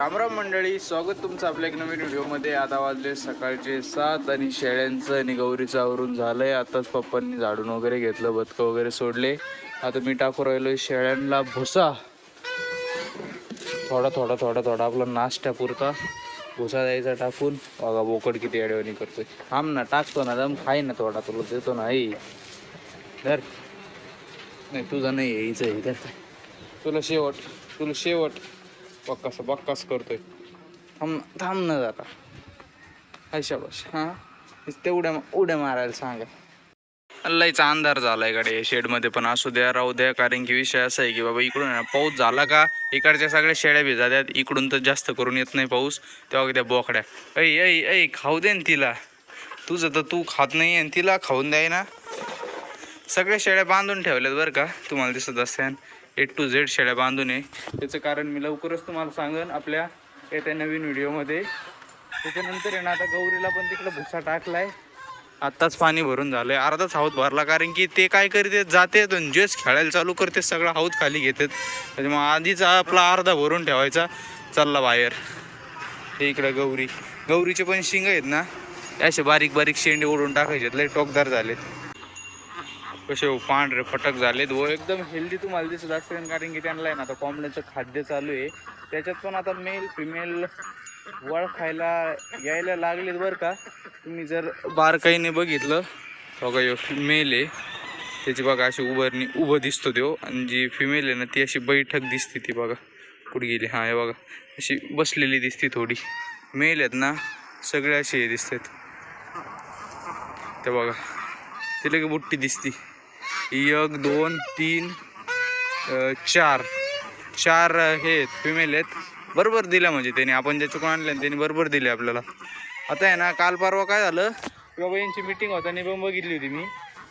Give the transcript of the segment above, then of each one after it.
रामराम मंडळी, स्वागत तुमचं आपल्या एक नवीन व्हिडिओमध्ये. आता वाजले सकाळचे 7 आणि शेळ्यांचं आणि गौरीचं आवरून झालंय. आताच पप्पांनी झाडून वगैरे घेतलं, बदकं वगैरे सोडले. आता मी टाकू राहिलोय शेळ्यांना भुसा. थोडा थोडा थोडा थोडा आपला नाश्त्यापुरता भुसा द्यायचा टाकून. बघा बोकड किती अडवणी करतोय. थांब ना, टाकतो ना, दम खाई ना, थोडा तुला देतो ना. आई धर. नाही तुझा नाही यायचं इथं. तुला शेवट बक्कास करतोय. थांब ना जरा. अशा बस. हां तेवढ्या उड्या मारायला सांगा. लयचा अंधार झालाय गाडी शेडमध्ये, पण असू द्या राहू द्या. कारण की विषय असा आहे की बाबा इकडून पाऊस झाला का इकडच्या सगळ्या शेळ्या भिजात्यात. इकडून तर जास्त करून येत नाही पाऊस. तेव्हा त्या बोकड्या ऐ खाऊ दे ना तिला. तुझं तर तू खात नाही आणि तिला खाऊन द्याय ना. सगळ्या शेळ्या बांधून ठेवल्यात बरं का, तुम्हाला दिसत असत्यान. A to Z शेळ्या बांधून आहे. त्याचं कारण मी लवकरच तुम्हाला सांगेन आपल्या येत्या नवीन व्हिडिओमध्ये. त्याच्यानंतर आहे ना, आता गौरीला पण तिकडं भुसा टाकलाय. आत्ताच पाणी भरून झालंय, अर्धाच हाऊत भरला. कारण की ते काय करते, जाते जेच खेळायला चालू करते सगळा हाऊत खाली घेतात. त्याच्यामुळे आधीच आपला अर्धा भरून ठेवायचा, चालला बाहेर. हे इकडं गौरीचे पण शिंग आहेत ना, असे बारीक बारीक शेंडे ओढून टाकायचे, लय टोकदार झालेत. कसे पांढरे फटक झालेत व एकदम हेल्दी तुम्हाला दिसत असेल. कारण की त्यांना आहे ना आता कोंबड्याचं खाद्य चालू आहे. त्याच्यात पण आता मेल फिमेल वळ खायला यायला लागलेत बरं का. तुम्ही जर बारकाईने बघितलं बघा, मेल आहे त्याची बघा अशी उभं दिसतो तो. आणि जी फिमेल आहे ना ती अशी बैठक दिसते. ती बघा कुठे गेली. हां हे बघा अशी बसलेली दिसते थोडी. मेल आहेत ना सगळे असे हे दिसतात. ते बघा तिला की बुट्टी दिसती. 1 2 3 4 हे फिमेल आहेत. बरोबर दिल्या म्हणजे त्यांनी, आपण ज्याचं आणलं त्यांनी बरोबर दिले आपल्याला. आता आहे ना काल परवा काय झालं की बाबा यांची मीटिंग होताना पण बघितली होती मी.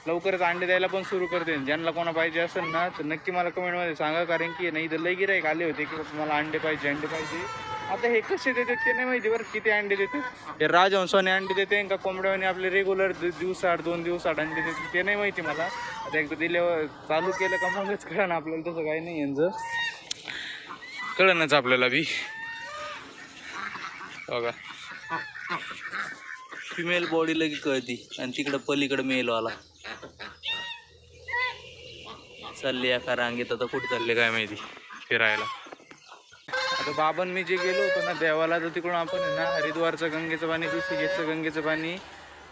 लवकरच अंडे द्यायला पण सुरू करते. ज्यांना कोणा पाहिजे असेल ना तर नक्की मला कमेंटमध्ये सांगा. कारण की नाही तर लय गिऱ्हाईक आले होते की मला अंडे पाहिजे. आता हे कसे देतात ते नाही माहिती बरं, किती अंडे देते. हे राजहंसाने अंडे देते का कोंबड्याने आपले रेग्युलर दिवसाआड 2 दिवसाआड अंडे देते ते नाही माहिती मला. आता एकदा दिल्यावर चालू केलं का मगच कळलं ना आपल्याला. तसं काही नाही यांचं कळणच आपल्याला बी. बघा फिमेल बॉडी लगी कळती आणि तिकडं पलीकडं मेलवाला चालले एका रांगेत. आता कुठे चालले काय माहिती फिरायला. आता बाबन मी जे गेलो होतो ना देवाला, तर तिकडून आपण आहे ना हरिद्वारचं गंगेचं पाणी, ऋषिकेशचं गंगेचं पाणी,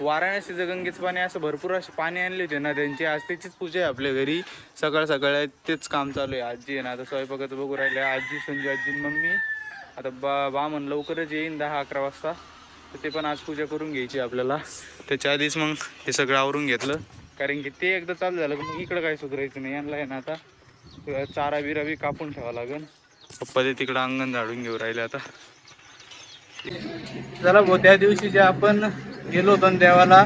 वाराणसीचं गंगेचं पाणी, असं भरपूर असे पाणी आणले होते ना त्यांची. आज त्याचीच पूजा आहे आपल्या घरी. सकाळ तेच काम चालू आहे. आजी आहे ना आता स्वयंपाकाचं बघू राहिले. आजी, संजू आजी, मम्मी. आता बामन लवकरच येईन 10-11 वाजता. तर ते पण आज पूजा करून घ्यायची आपल्याला. त्याच्या आधीच मग हे सगळं आवरून घेतलं. कारण की ते एकदा चालू झालं की मग इकडं काय सुधारायचं नाही. यांना आहे ना आता चारा बिरा बी कापून ठेवावं लागेल. पप्पा ते तिकडं अंगण झाडून घेऊ राहिले आता. चला भाऊ, त्या दिवशी जे आपण गेलो होतो देवाला,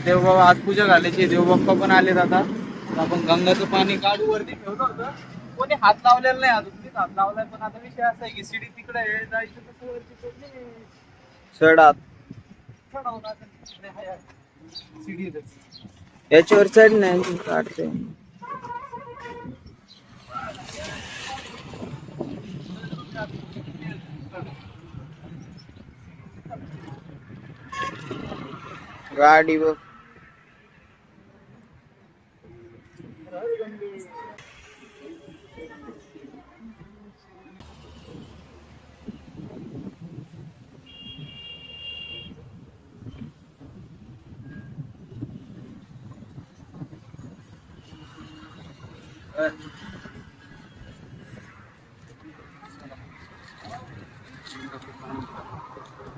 देवबाबा आज पूजा घालायची. देवबाप्पा पण आलेत. आता आपण गंगाचं पाणी काढू वरती ठेवलं होतं. कोणी हात लावलेला नाही अजून. तीच हात लावलाय. पण आता विषय असा आहे की सिडी तिकडे जायचं कसं वरती चढात सिडी याच्यावर चढ नाही काढते. गाडी बघ.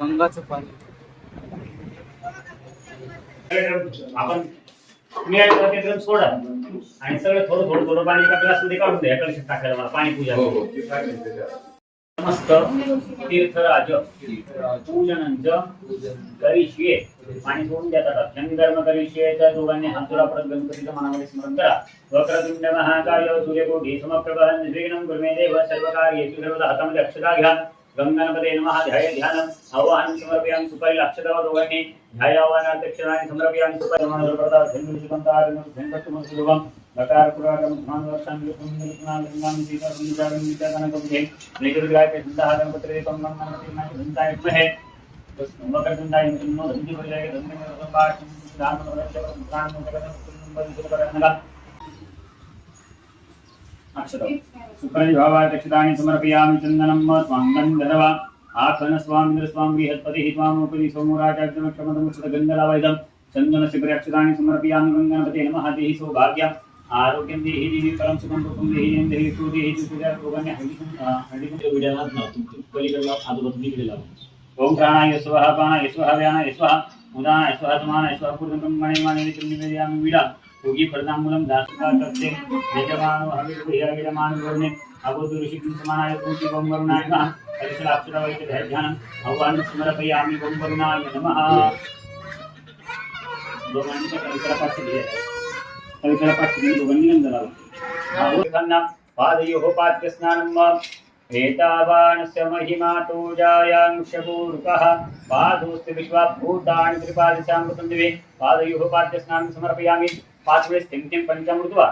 गंगाचं पाणी. आपण ड्रम सोडा आणि सगळं थोडं थोडं पाणी एका ग्लासमध्ये काढून द्या. कलशात टाकायला मला पाणी पूजा. मस्त तीर्थराज पूजनंच करिष्ये. पाणी सोडून देतात. धर्म करिष्ये. त्या दोघांनी हात जोडा. परत गणपतीचं मनामध्ये स्मरण करा. वक्रतुंड महाकाय सूर्यकोटी समप्रभ निर्विघ्नं कुरु मे देव सर्वकार्येषु सर्वदा. हातामध्ये अक्षता घ्या. गंगानपदे नमः. ध्याय ध्यानम आवाहन समर्पयामि. सुपारी अक्षता दोघांनी ध्याय आवाहन दक्षिणाने समर्पयामि. सुपारी मनोरप्रदा झेंडू सुगंधार झेंडू सुगम लकार पुरागम ध्मान वर्षां विपुण्यरत्ना गंगां सीतारुण्डारं विद्यागणकं निगुर्गाय सिद्धा गणपति पंगम गणपति नाय महे मकरदंडाय नमो धन्य परिजाय धन्य पाठ दान प्रदान प्रदान अक्षरं सुकरं भावाय दक्षिणानि समर्पयामि चन्दनं त्वाङ्गं धरवा आखन स्वामी स्वामी बृहस्पतिः त्वामुपरि सोमराजाक्षमक्षमदमुक्षतगन्धरावैदं चन्दनस्य पर्यक्षराणि समर्पयामि गङ्गणपते नमः देहि सौभाग्यम् आरोग्यं देहि देहि परं सुखं रूपं देहि देहि सुदेहि सुपूजा रोगाने हळदीच्या विड्याला पलीकडला आजूबाजूला गेलेला ओम प्राणाय स्वाहा प्राणाय स्वाहा व्यानाय स्वाहा उदानाय स्वाहा समानाय स्वाहा पूर्णं ब्रह्मणे माने निवेदयामि विडा योगी फलदामूलम दासता करते यजमानो हविर्भूया विडमान वर्णे अवधु ऋषि समानाय पूति ओम वरुणाय नमः परिसराक्षरा वैद्य ध्यानम् आह्वानं समर्पयामि ओम वरुणाय नमः दोघांनी परिसरापासून दिले परिसरापासून दोघांनी नंदराव आवडताना पादयोः पाद्य स्नानं एतावानस्य महिमा तोजायांशपूर्वकः पादोस्ते विश्वाभूतानि त्रिपादस्यामृतं दिवे पादयोः पाद्य स्नानं समर्पयामि 5 वेळेस तिम पंचामृतवा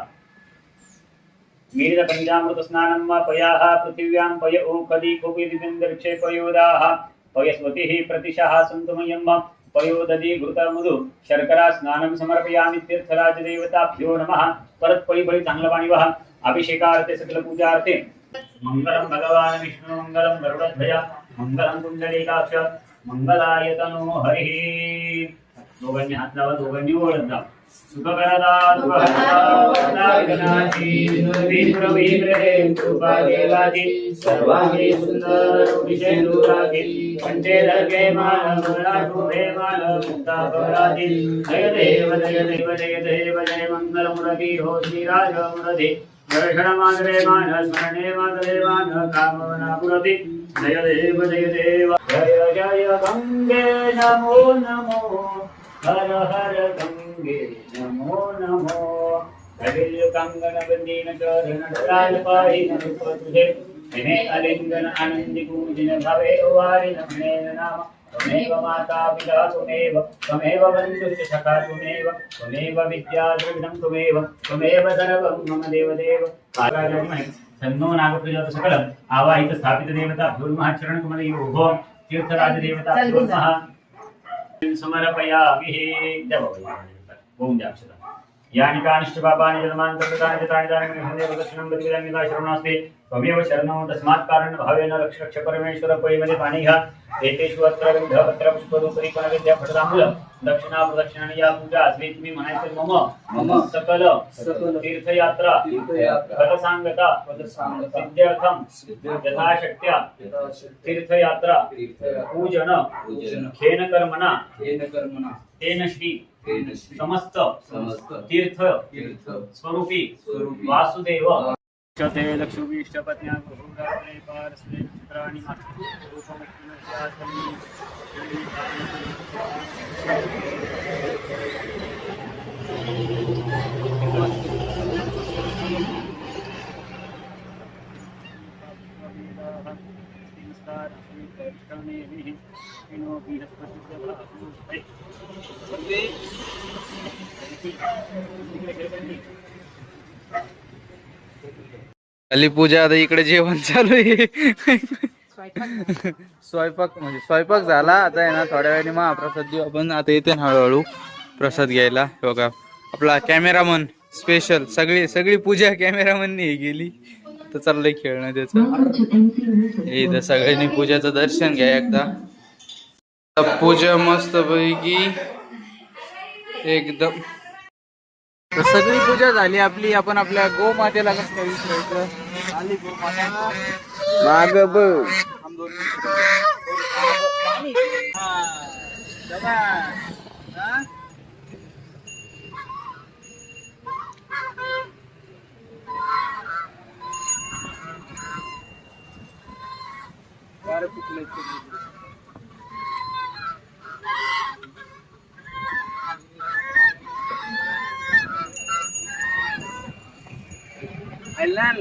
मीरित पंचामृत स्नानं पयाः पृथिव्यां पय ओकदी कोपि दिवेन्दर्क्षे पयोदाः पयस्वतिः प्रतिशः सन्तुमयं पयोदधी घृतमधु शर्करा स्नानं समर्पयामि तीर्थराज देवताभ्यो नमः परत पळी चांगलं पाणी वाहा अभिषेकार्थे सकल पूजार्थे मंगलम भगवान विष्णु मंगलम गरुडध्वज मंगलम कुंडलीकाक्ष मंगलाय तनो हरिः दोघांनी हात लावा दोघांनी ओळख जा सुखकरदा दुःखहरदा विघ्नाची विप्रविग्रहे कृपादेवाची सर्वांगी सुंदर विषेंदुराची कंठे धगे मान शोभे मान मुक्तापराची जय देव जय देव जय देव जय मंगलमूर्ती हो श्रीराज मूर्ती दर्शन माधरे मान स्मरणे माधरे मान कामना पुरती जय देव जय जय गंगे नमो नमो हर हर गंगे नमो नमो अविल कंगन बंदीन चरण डोलाल पाहि नरुप तुझे तिने अलिंगन आनंदी पूजन भवे वारि नमने नाम त्वमेव माता पिता त्वमेव बन्धुश्च सखा त्वमेव विद्या द्रविणं त्वमेव सर्वं मम देवदेव तन्नो नागप्रजात सकलं आवाहित स्थापित देवता भूर्महाचरण कमलयोः तीर्थराज देवता भूर्मः समर्पयामि ओम जाक्षता यानि कानिश्च पापानि जन्मान्तरकृतानि चितानि तानि हृदये दक्षिणं गतिविदानि यदा शरणमस्ति त्वमेव शरणं तस्मात् कारणेन भावेन रक्ष रक्ष परमेश्वर पयिमध्ये पाणिः एतेषु अत्र गन्धपत्र पुष्परूपरि कोणविद्या फलदामूलं दक्षिणा प्रदक्षिणानि या पूजा असली तुम्ही म्हणायचं मम सकल तीर्थयात्रा पदसांगता सिद्ध्यर्थम यथाशक्त्या तीर्थयात्रा पूजन खेन कर्मणा तेन श्री समस्त तीर्थ स्वरूपी वासुदेव चते लक्ष्मीष्टपत्न्या बहुरात्रे पारस्वे चित्राणि अली पूजा आता इकडे जेवण चालू आहे स्वयंपाक झाला आता आहे ना थोड्या वेळाने महाप्रसाद देऊ आपण आता येते ना हळूहळू प्रसाद घ्यायला बघा आपला कॅमेरामन स्पेशल सगळी पूजा कॅमेरामनने गेली तर चाललंय खेळणं त्याचं इथं सगळ्यांनी पूजाचं दर्शन घ्या एकदा पूजा मस्त पैकी एकदम तर सगळी पूजा झाली आपली आपण आपल्या गोमातेला कसं विसरायचं आली गोमाता माग बघ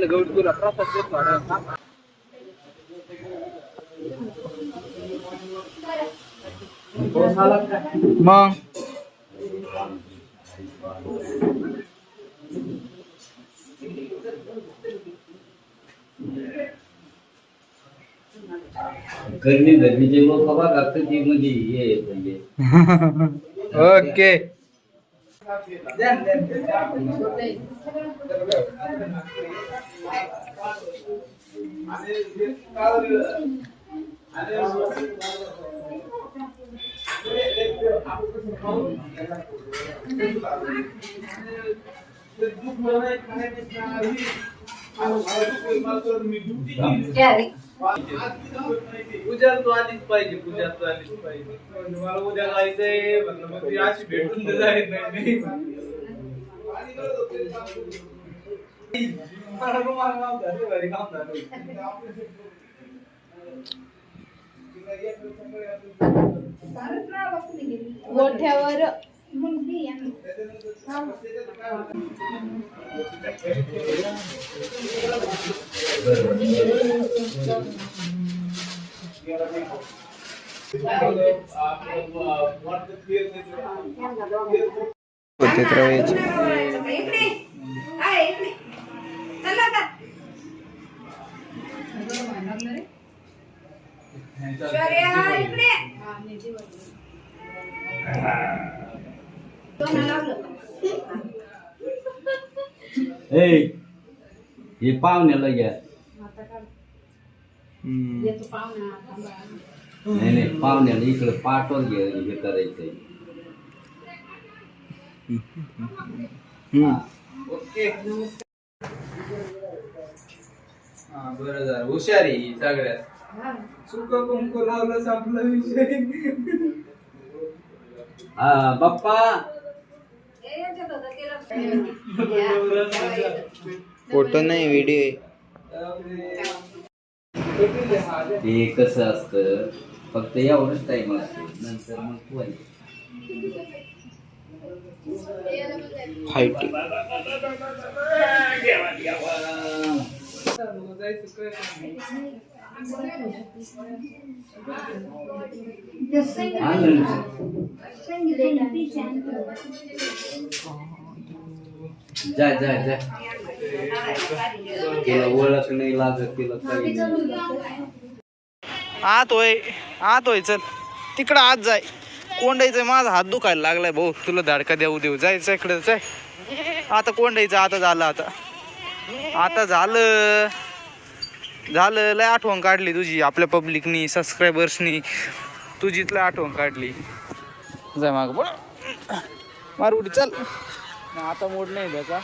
गौडकुला प्रसाद मग गरमी गरमीचे लोक बघा कधी म्हणजे हे म्हणजे ओके पूजा तू आलीच पाहिजे पूजा तू आलीच पाहिजे मला उद्या जायचंय म्हणलं मग ती अशी भेटून तर जायत नाही गोठ्यावर हे पाहुण्याला घ्या नाही नाही पाहुण्याला इकडे पाठवर घ्या हे करायचंय बरं झालं हुशारी सगळ्यात सुख कुंकू लावलं संपला विषय हा बाप्पा फोटो नाही व्हिडिओ ते कसं असतं फक्त एवढंच टाइम असतो नंतर मग तू जा जा जा तिला ओळख नाही लागत तिला काही नाही आत होय चल तिकडं आत जाय कोंडायचंय माझा हात दुखायला लागलाय भाऊ तुला धाडका देऊ जायचं इकडं जाय आता कोंडायचं आता झालं लय आठवण काढली तुझी आपल्या पब्लिकनी सबस्क्रायबर्सनी तुझीच लय आठवण काढली जाय माग बघ मारुडी चल आता मोड नाही त्याचा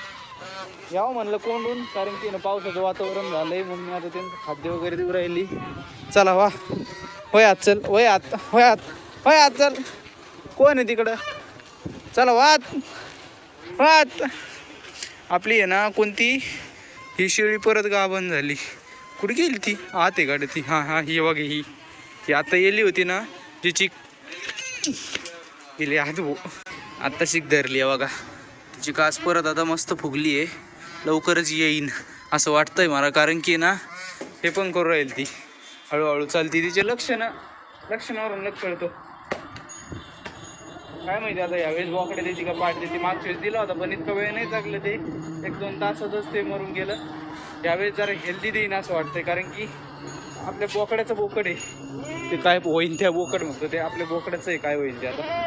यावं म्हणलं कोंडून कारण की पावसाचं वातावरण झालंय म्हणून मी आता त्यांचं खाद्य वगैरे देऊ राहिली चला वा होय आत चल होय आत चल कोण आहे तिकडं चला वात आपली आहे ना कोणती ही शेळी परत गाभण झाली कुठे गेली ती आत आहे गाडी ती हां ही बघ ही आता येली होती ना तिची गेली आत भाऊ आत्ता शिक धरली आहे बघा तिची कास परत आता मस्त फुगली आहे लवकरच येईन असं वाटतंय मला कारण की ना हे पण करू राहील ती हळूहळू चालती तिचे लक्षणावरून लक्ष कळतो काय माहिती आता यावेळेस बोकडे देते का पाठ देते मागच्या वेळेस दिला होता पण इतका वेळ नाही चांगलं ते 1-2 तासातच ते मरून गेलं यावेळेस जरा हेल्दी देईन असं वाटतंय कारण की आपल्या बोकड्याचं बोकड आहे ते काय होईन त्या बोकड म्हणतो ते आपल्या बोकड्याचं आहे काय होईन ते आता